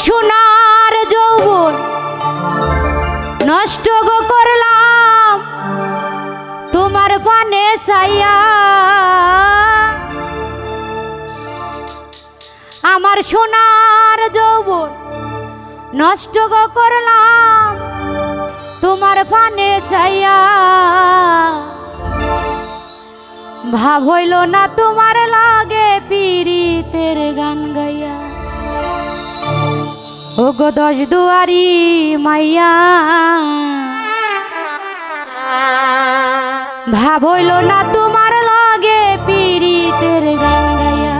সোনার যৌবন নষ্ট গো করলাম তোমার পানে ছাইয়া। আমার সোনার যৌবন নষ্ট গো করলাম তোমার পানে ছাইয়া। ভাব হইল না তোমার লাগে পীড়িতের গান গাইয়া। ও গো দশ দুয়ারি মাইয়া, ভাব হইল না তোমার লাগে পীড়িতের গান গাইয়া।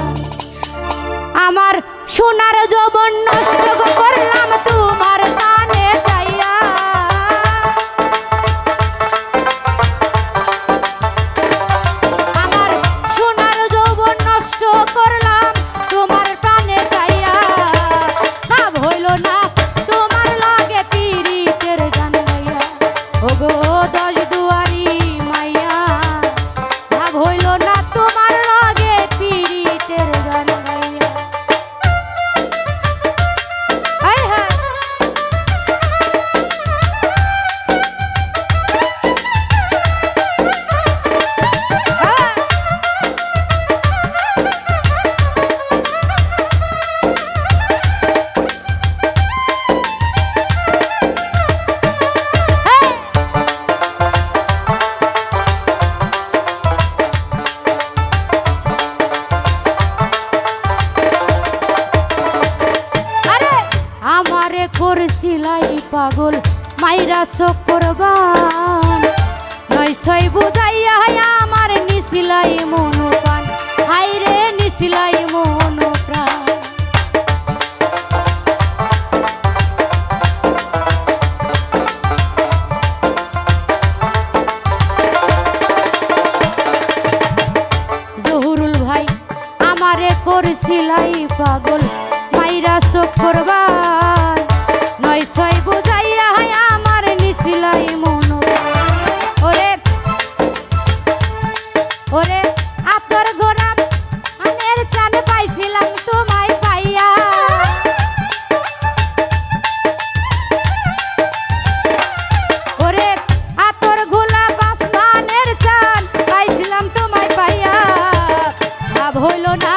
আমার সোনার যৌবন নষ্ট করলাম তোমার কানে চাইয়া। আমার সোনার যৌবন নষ্ট করলাম তোমার প্রাণে চাইয়া। ভাব হইল না তোমার লাগে পীড়িতের গান গাইয়া। ও গো দশ দুয়ারি মাইয়া, ভাব হইল না তোমার লাগে পীড়িতের গান গাইয়া। করছিলাই পাগল মাইরা চক্করবান, নয় ছয় বুঝাইয়া আমার নিছিলাই মনোপ্রাণ। হাইরে নিছিলাই মনোপ্রাণ। জহুরুল ভাই আমারে করছিলাই পাগল মাইরা চক্করবান, নয় ছয় বুঝাইয়া আমার নিছিলাই মনোপ্রাণ। ওরে ওরে আপনার গোলাম আনের চান পাইছিলাম তোমায় পাইয়া। ওরে আতর গোলাপ আসমানের চান পাইছিলাম তোমায় পাইয়া। ভাব হইল না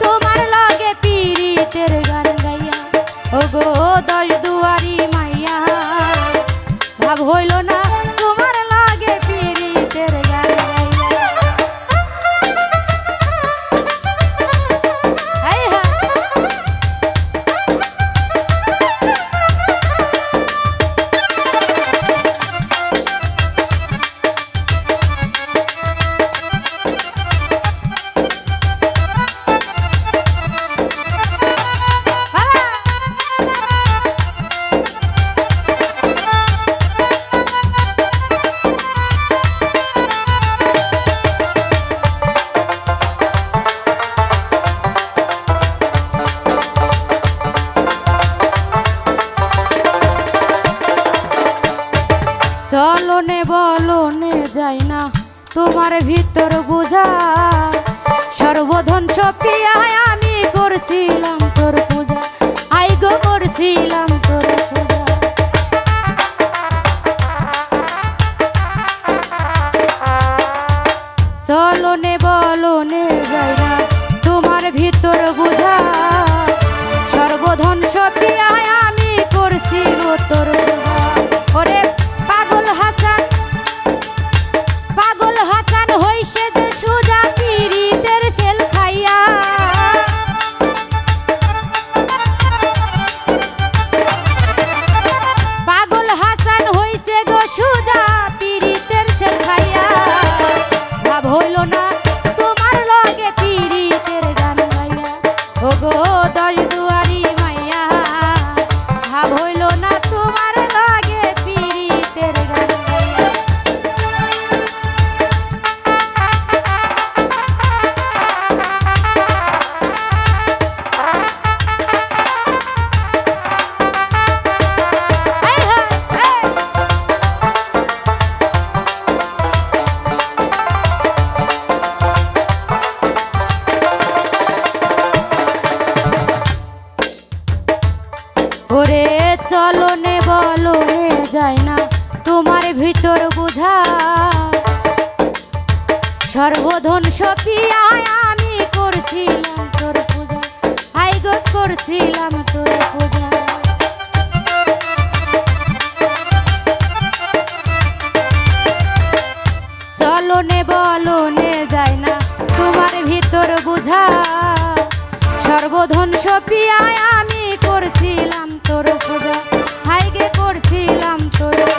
তোমার লাগে পীড়িতের গান গাইয়া। ও গো দশ দুয়ারি মাইয়া, ভাব হইল না তোমার লাগে পীড়িতের গান গাইয়া। চলনে বলনে যাই না তোমার ভিতর বুঝা। সর্বধন ছপিয়া আমি করছিলাম তোর পূজা। আই গো করছিলাম তোর পূজা। চলনে বলনে যাই না তোমার ভিতর বুঝা। সর্বধন ছপিয়া আমি করছিল তোর পূজা। ওরে পাগল হাসান, পাগল হাসান হইছে যে সুজা পীড়িতের সেল খাইয়া। পাগল হাসান হইছে গো সুজা পীড়িতের সেল খাইয়া। ভাব হইল না তোমার লগে পীড়িতের গান গাইয়া। ও গো যায় না তোমার ভিতর বোঝা সর্বধন সপিয়ায় আমি করছিলাম তোর পূজা হাই গো করছিলাম তোর পূজা চলনে বলনে যায় না তোমার ভিতর বোঝা সর্বধন সপিয়ায় আমি করছিলাম তোর পূজা হাই গে করছিলাম তোর